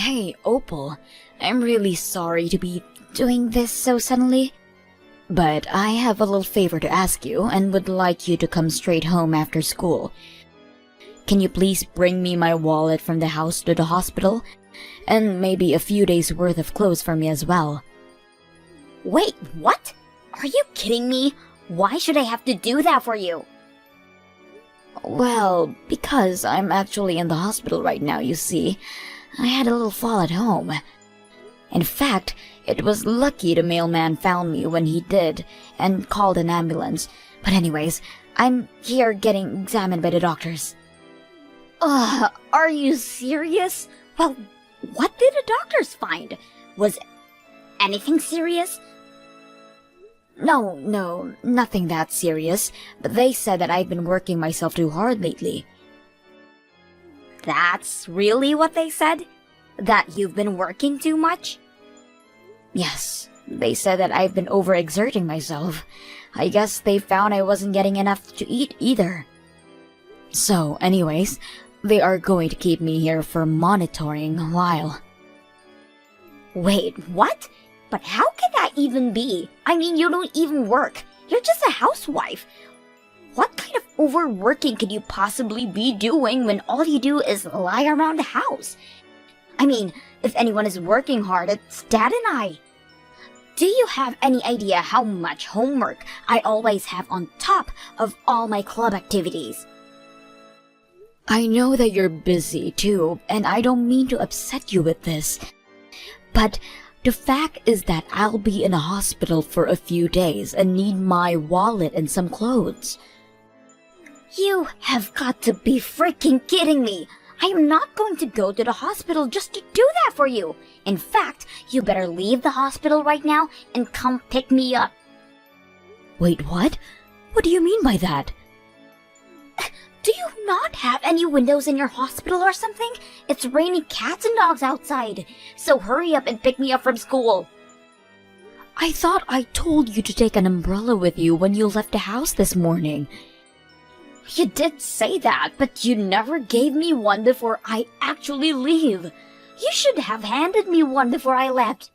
Hey, Opal. I'm really sorry to be doing this so suddenly, but I have a little favor to ask you and would like you to come straight home after school. Can you please bring me my wallet from the house to the hospital? And maybe a few days worth of clothes for me as well. Wait, what? Are you kidding me? Why should I have to do that for you? Well, because I'm actually in the hospital right now, you see. I had a little fall at home. In fact, it was lucky the mailman found me when he did and called an ambulance. But anyways, I'm here getting examined by the doctors. Are you serious? Well, what did the doctors find? Was anything serious? No, nothing that serious, but they said that I've been working myself too hard lately. That's really what they said? That you've been working too much? Yes, they said that I've been overexerting myself. I guess they found I wasn't getting enough to eat either. So, anyways, they are going to keep me here for monitoring a while. Wait, what? But how can that even be? I mean, you don't even work. You're just a housewife. What kind of overworking could you possibly be doing when all you do is lie around the house? I mean, if anyone is working hard, it's Dad and I. Do you have any idea how much homework I always have on top of all my club activities? I know that you're busy too, and I don't mean to upset you with this. But the fact is that I'll be in a hospital for a few days and need my wallet and some clothes. You have got to be freaking kidding me! I am not going to go to the hospital just to do that for you! In fact, you better leave the hospital right now and come pick me up. Wait, what? What do you mean by that? Do you not have any windows in your hospital or something? It's raining cats and dogs outside. So hurry up and pick me up from school. I thought I told you to take an umbrella with you when you left the house this morning. You did say that, but you never gave me one before I actually leave. You should have handed me one before I left.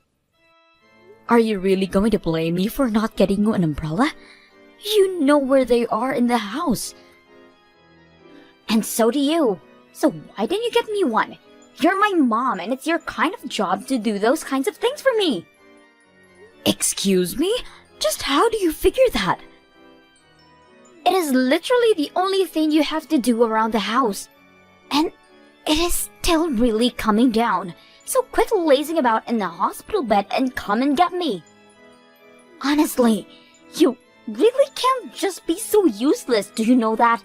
Are you really going to blame me for not getting you an umbrella? You know where they are in the house. And so do you. So why didn't you get me one? You're my mom, and it's your kind of job to do those kinds of things for me. Excuse me? Just how do you figure that? It is literally the only thing you have to do around the house. And it is still really coming down. So quit lazing about in the hospital bed and come and get me. Honestly, you really can't just be so useless, do you know that?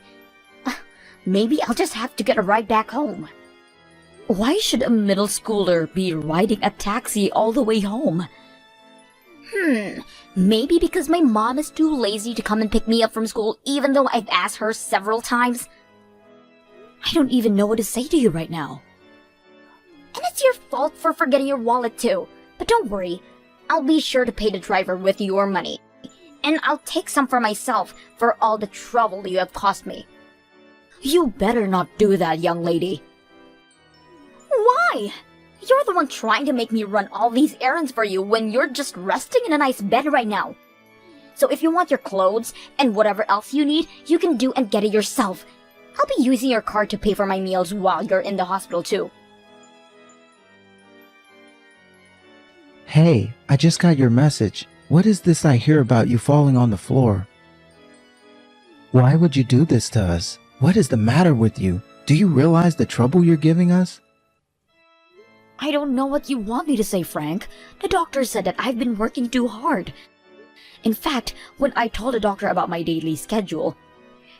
Maybe I'll just have to get a ride back home. Why should a middle schooler be riding a taxi all the way home? Maybe because my mom is too lazy to come and pick me up from school even though I've asked her several times. I don't even know what to say to you right now. And it's your fault for forgetting your wallet too. But don't worry, I'll be sure to pay the driver with your money. And I'll take some for myself for all the trouble you have caused me. You better not do that, young lady. Why? You're the one trying to make me run all these errands for you when you're just resting in a nice bed right now. So if you want your clothes and whatever else you need, you can do and get it yourself. I'll be using your card to pay for my meals while you're in the hospital too. Hey, I just got your message. What is this I hear about you falling on the floor? Why would you do this to us? What is the matter with you? Do you realize the trouble you're giving us? I don't know what you want me to say, Frank. The doctor said that I've been working too hard. In fact, when I told the doctor about my daily schedule,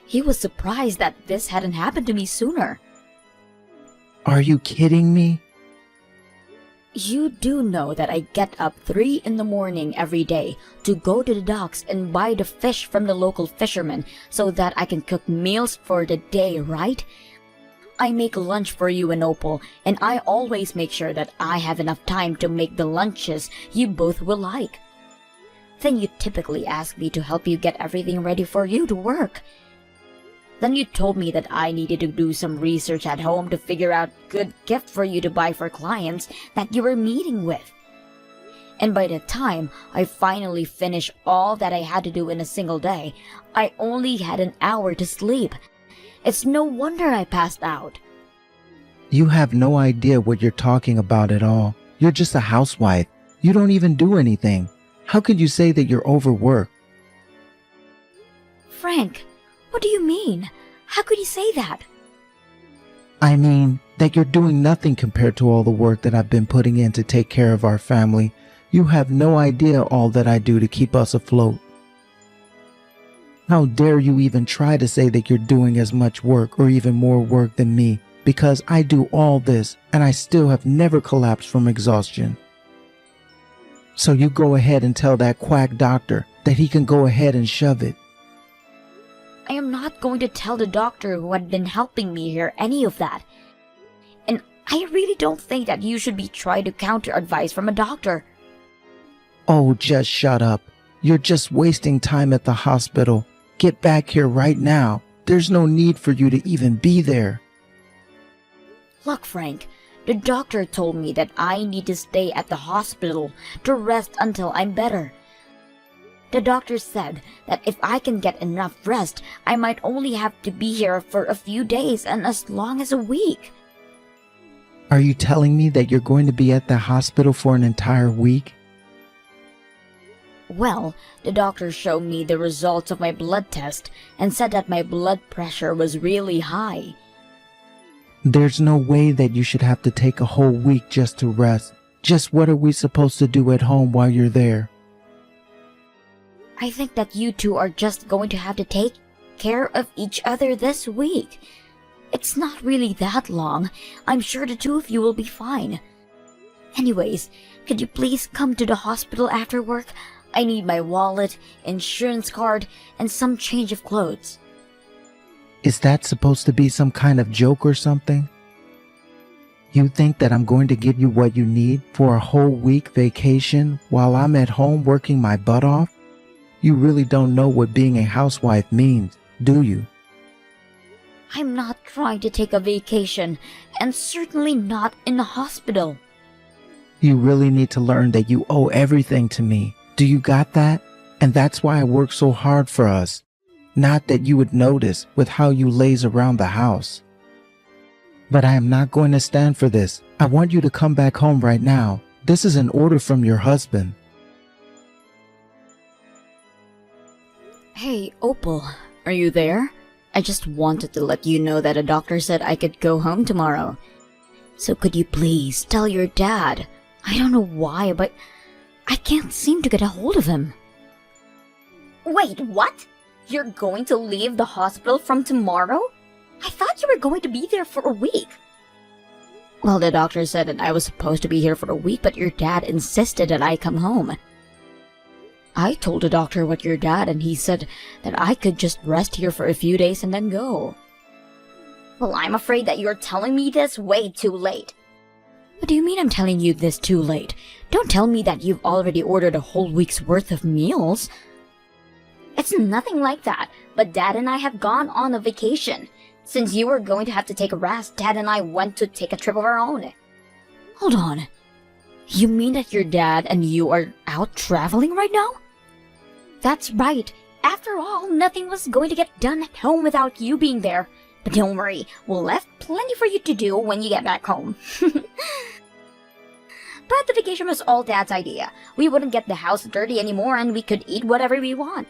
he was surprised that this hadn't happened to me sooner. Are you kidding me? You do know that I get up 3 in the morning every day to go to the docks and buy the fish from the local fishermen so that I can cook meals for the day, right? I make lunch for you and Opal, and I always make sure that I have enough time to make the lunches you both will like. Then you typically ask me to help you get everything ready for you to work. Then you told me that I needed to do some research at home to figure out good gift for you to buy for clients that you were meeting with. And by the time I finally finished all that I had to do in a single day, I only had an hour to sleep. It's no wonder I passed out. You have no idea what you're talking about at all. You're just a housewife. You don't even do anything. How could you say that you're overworked? Frank, what do you mean? How could you say that? I mean, that you're doing nothing compared to all the work that I've been putting in to take care of our family. You have no idea all that I do to keep us afloat. How dare you even try to say that you're doing as much work or even more work than me, because I do all this and I still have never collapsed from exhaustion. So you go ahead and tell that quack doctor that he can go ahead and shove it. I am not going to tell the doctor who had been helping me here any of that. And I really don't think that you should be trying to counter advice from a doctor. Oh, just shut up. You're just wasting time at the hospital. Get back here right now. There's no need for you to even be there. Look, Frank, the doctor told me that I need to stay at the hospital to rest until I'm better. The doctor said that if I can get enough rest, I might only have to be here for a few days and as long as a week. Are you telling me that you're going to be at the hospital for an entire week? Well, the doctor showed me the results of my blood test and said that my blood pressure was really high. There's no way that you should have to take a whole week just to rest. Just what are we supposed to do at home while you're there? I think that you two are just going to have to take care of each other this week. It's not really that long. I'm sure the two of you will be fine. Anyways, could you please come to the hospital after work? I need my wallet, insurance card, and some change of clothes. Is that supposed to be some kind of joke or something? You think that I'm going to give you what you need for a whole week vacation while I'm at home working my butt off? You really don't know what being a housewife means, do you? I'm not trying to take a vacation, and certainly not in the hospital. You really need to learn that you owe everything to me. Do you got that? And that's why I work so hard for us. Not that you would notice with how you laze around the house. But I am not going to stand for this. I want you to come back home right now. This is an order from your husband. Hey, Opal, are you there? I just wanted to let you know that a doctor said I could go home tomorrow. So could you please tell your dad? I don't know why, but I can't seem to get a hold of him. Wait, what? You're going to leave the hospital from tomorrow? I thought you were going to be there for a week. Well, the doctor said that I was supposed to be here for a week, but your dad insisted that I come home. I told the doctor what your dad, and he said that I could just rest here for a few days and then go. Well, I'm afraid that you're telling me this way too late. What do you mean I'm telling you this too late? Don't tell me that you've already ordered a whole week's worth of meals. It's nothing like that, but Dad and I have gone on a vacation. Since you were going to have to take a rest, Dad and I went to take a trip of our own. Hold on. You mean that your dad and you are out traveling right now? That's right. After all, nothing was going to get done at home without you being there. But don't worry, we'll left plenty for you to do when you get back home. But the vacation was all Dad's idea. We wouldn't get the house dirty anymore and we could eat whatever we want.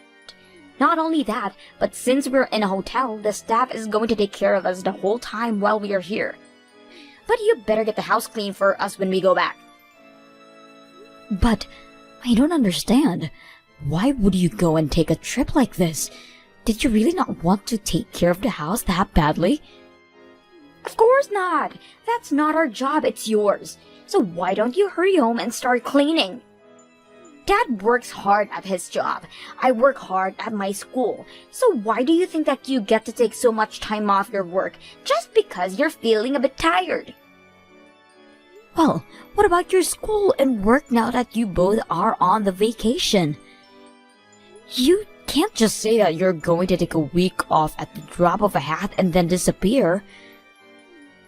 Not only that, but since we're in a hotel, the staff is going to take care of us the whole time while we are here. But you better get the house clean for us when we go back. But I don't understand. Why would you go and take a trip like this? Did you really not want to take care of the house that badly? Of course not. That's not our job, it's yours. So why don't you hurry home and start cleaning? Dad works hard at his job. I work hard at my school. So why do you think that you get to take so much time off your work just because you're feeling a bit tired? Well, what about your school and work now that you both are on the vacation? You can't just say that you're going to take a week off at the drop of a hat and then disappear.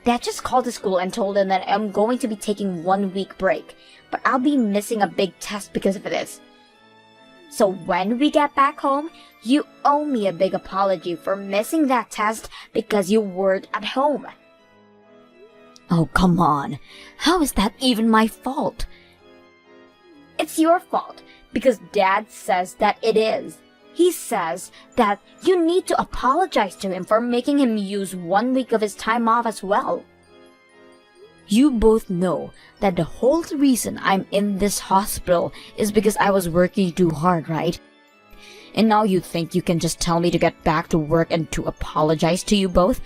Dad just called the school and told them that I'm going to be taking 1 week break, but I'll be missing a big test because of this. So when we get back home, you owe me a big apology for missing that test because you weren't at home. Oh, come on. How is that even my fault? It's your fault because Dad says that it is. He says that you need to apologize to him for making him use 1 week of his time off as well. You both know that the whole reason I'm in this hospital is because I was working too hard, right? And now you think you can just tell me to get back to work and to apologize to you both?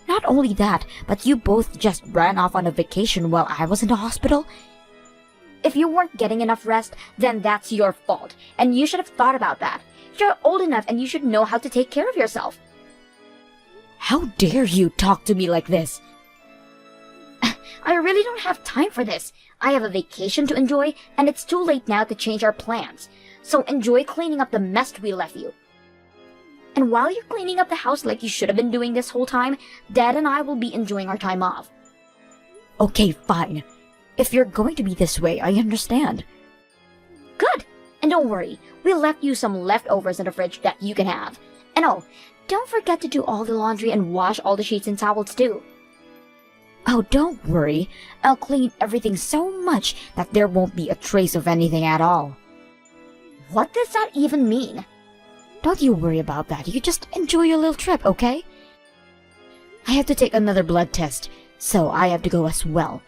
Not only that, but you both just ran off on a vacation while I was in the hospital? If you weren't getting enough rest, then that's your fault, and you should have thought about that. You're old enough and you should know how to take care of yourself. How dare you talk to me like this? I really don't have time for this. I have a vacation to enjoy, and it's too late now to change our plans. So enjoy cleaning up the mess we left you. And while you're cleaning up the house like you should have been doing this whole time, Dad and I will be enjoying our time off. Okay, fine. If you're going to be this way, I understand. Good. And don't worry, we left you some leftovers in the fridge that you can have. And oh, don't forget to do all the laundry and wash all the sheets and towels too. Oh, don't worry. I'll clean everything so much that there won't be a trace of anything at all. What does that even mean? Don't you worry about that. You just enjoy your little trip, okay? I have to take another blood test, so I have to go as well.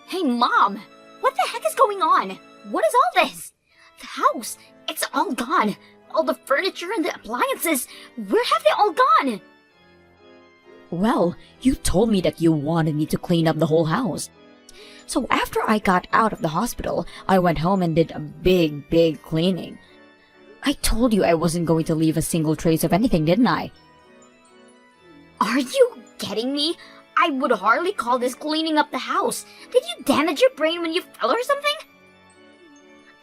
Hey, Mom! What the heck is going on? What is all this? The house, it's all gone. All the furniture and the appliances, where have they all gone? Well, you told me that you wanted me to clean up the whole house. So after I got out of the hospital, I went home and did a big cleaning. I told you I wasn't going to leave a single trace of anything, didn't I? Are you kidding me? I would hardly call this cleaning up the house. Did you damage your brain when you fell or something?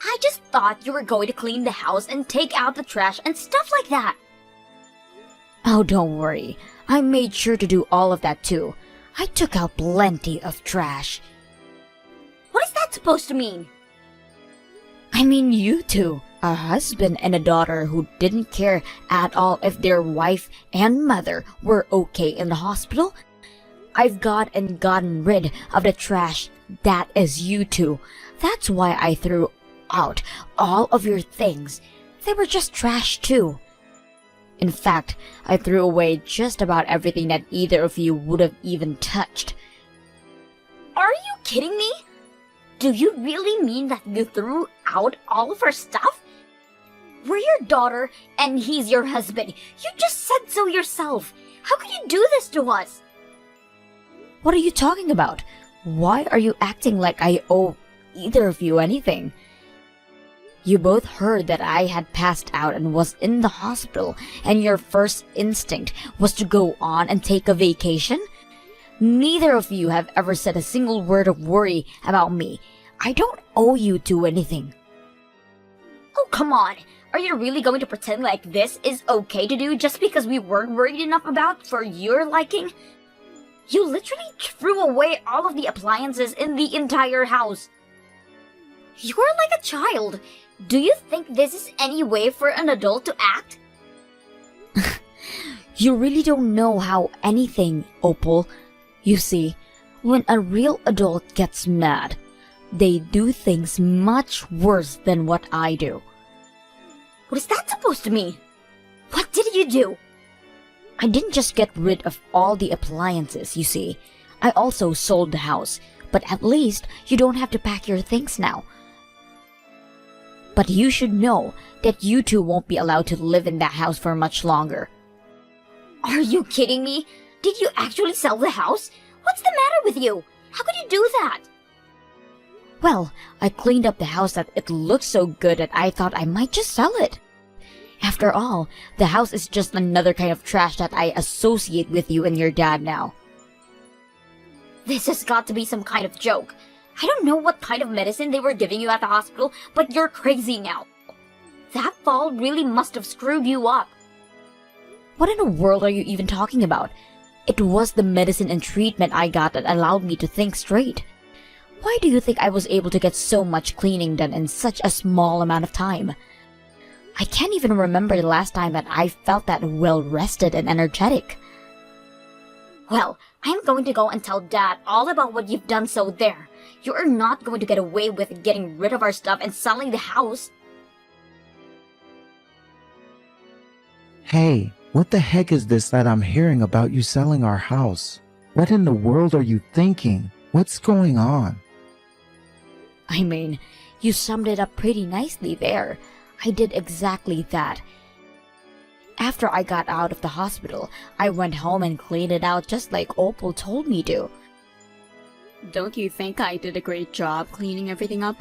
I just thought you were going to clean the house and take out the trash and stuff like that. Oh, don't worry. I made sure to do all of that too. I took out plenty of trash. What is that supposed to mean? I mean you two, a husband and a daughter who didn't care at all if their wife and mother were okay in the hospital. I've gotten rid of the trash. That is you two. That's why I threw out all of your things. They were just trash too. In fact, I threw away just about everything that either of you would have even touched. Are you kidding me? Do you really mean that you threw out all of our stuff? We're your daughter, and he's your husband. You just said so yourself. How could you do this to us? What are you talking about? Why are you acting like I owe either of you anything? You both heard that I had passed out and was in the hospital, and your first instinct was to go on and take a vacation? Neither of you have ever said a single word of worry about me. I don't owe you two anything. Oh, come on. Are you really going to pretend like this is okay to do just because we weren't worried enough about for your liking? You literally threw away all of the appliances in the entire house. You're like a child. Do you think this is any way for an adult to act? You really don't know how anything, Opal. You see, when a real adult gets mad, they do things much worse than what I do. What is that supposed to mean? What did you do? I didn't just get rid of all the appliances, you see. I also sold the house, but at least you don't have to pack your things now. But you should know that you two won't be allowed to live in that house for much longer. Are you kidding me? Did you actually sell the house? What's the matter with you? How could you do that? Well, I cleaned up the house that it looked so good that I thought I might just sell it. After all, the house is just another kind of trash that I associate with you and your dad now. This has got to be some kind of joke. I don't know what kind of medicine they were giving you at the hospital, but you're crazy now. That fall really must have screwed you up. What in the world are you even talking about? It was the medicine and treatment I got that allowed me to think straight. Why do you think I was able to get so much cleaning done in such a small amount of time? I can't even remember the last time that I felt that well rested and energetic. Well, I'm going to go and tell Dad all about what you've done, so there. You're not going to get away with getting rid of our stuff and selling the house. Hey, what the heck is this that I'm hearing about you selling our house? What in the world are you thinking? What's going on? I mean, you summed it up pretty nicely there. I did exactly that. After I got out of the hospital, I went home and cleaned it out just like Opal told me to. Don't you think I did a great job cleaning everything up?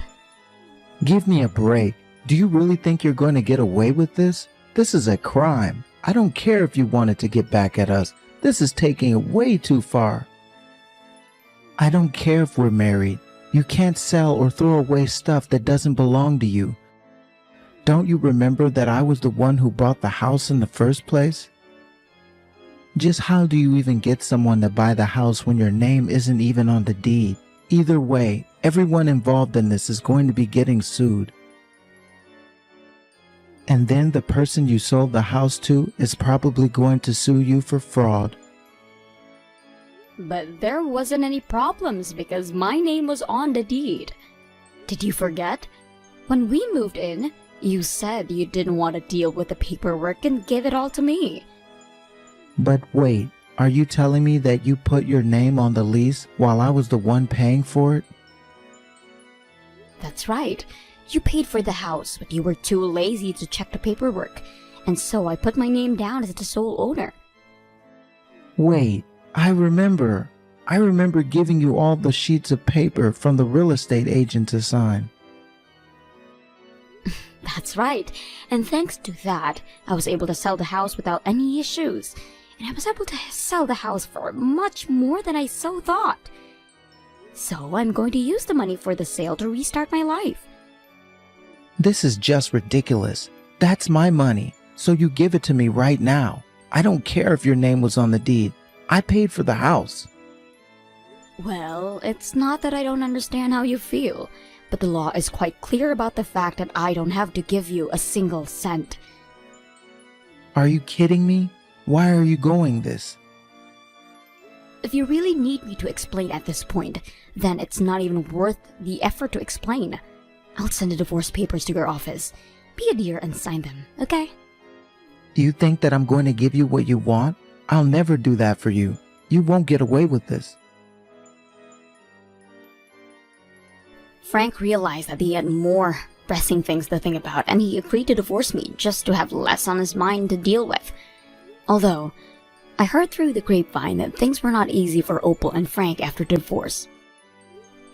Give me a break. Do you really think you're going to get away with this? This is a crime. I don't care if you wanted to get back at us. This is taking it way too far. I don't care if we're married. You can't sell or throw away stuff that doesn't belong to you. Don't you remember that I was the one who bought the house in the first place? Just how do you even get someone to buy the house when your name isn't even on the deed? Either way, everyone involved in this is going to be getting sued. And then the person you sold the house to is probably going to sue you for fraud. But there wasn't any problems because my name was on the deed. Did you forget? When we moved in, you said you didn't want to deal with the paperwork and gave it all to me. But wait, are you telling me that you put your name on the lease while I was the one paying for it? That's right. You paid for the house, but you were too lazy to check the paperwork, and so I put my name down as the sole owner. Wait, I remember giving you all the sheets of paper from the real estate agent to sign. That's right, and thanks to that, I was able to sell the house without any issues, and I was able to sell the house for much more than I so thought. So I'm going to use the money for the sale to restart my life. This is just ridiculous. That's my money, so you give it to me right now. I don't care if your name was on the deed. I paid for the house. Well, it's not that I don't understand how you feel, but the law is quite clear about the fact that I don't have to give you a single cent. Are you kidding me? Why are you going this? If you really need me to explain at this point, then it's not even worth the effort to explain. I'll send the divorce papers to your office. Be a dear and sign them, okay? Do you think that I'm going to give you what you want? I'll never do that for you. You won't get away with this. Frank realized that he had more pressing things to think about, and he agreed to divorce me just to have less on his mind to deal with. Although, I heard through the grapevine that things were not easy for Opal and Frank after the divorce.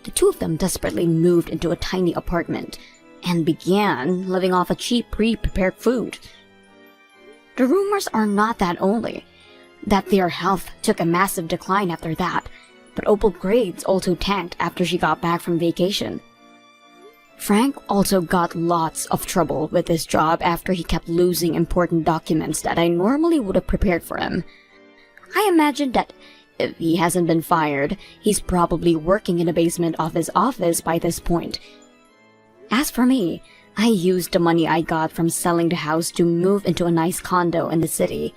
The two of them desperately moved into a tiny apartment and began living off a cheap pre-prepared food. The rumors are not that only that their health took a massive decline after that, but Opal's grades also tanked after she got back from vacation. Frank also got lots of trouble with his job after he kept losing important documents that I normally would have prepared for him. I imagine that if he hasn't been fired, he's probably working in the basement of his office by this point. As for me, I used the money I got from selling the house to move into a nice condo in the city.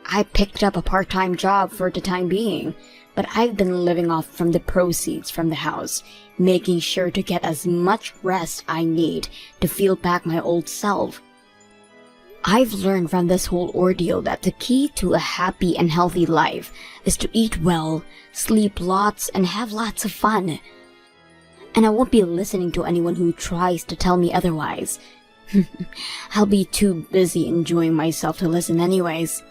I picked up a part-time job for the time being, but I've been living off from the proceeds from the house, making sure to get as much rest I need to feel back my old self. I've learned from this whole ordeal that the key to a happy and healthy life is to eat well, sleep lots, and have lots of fun. And I won't be listening to anyone who tries to tell me otherwise. I'll be too busy enjoying myself to listen anyways.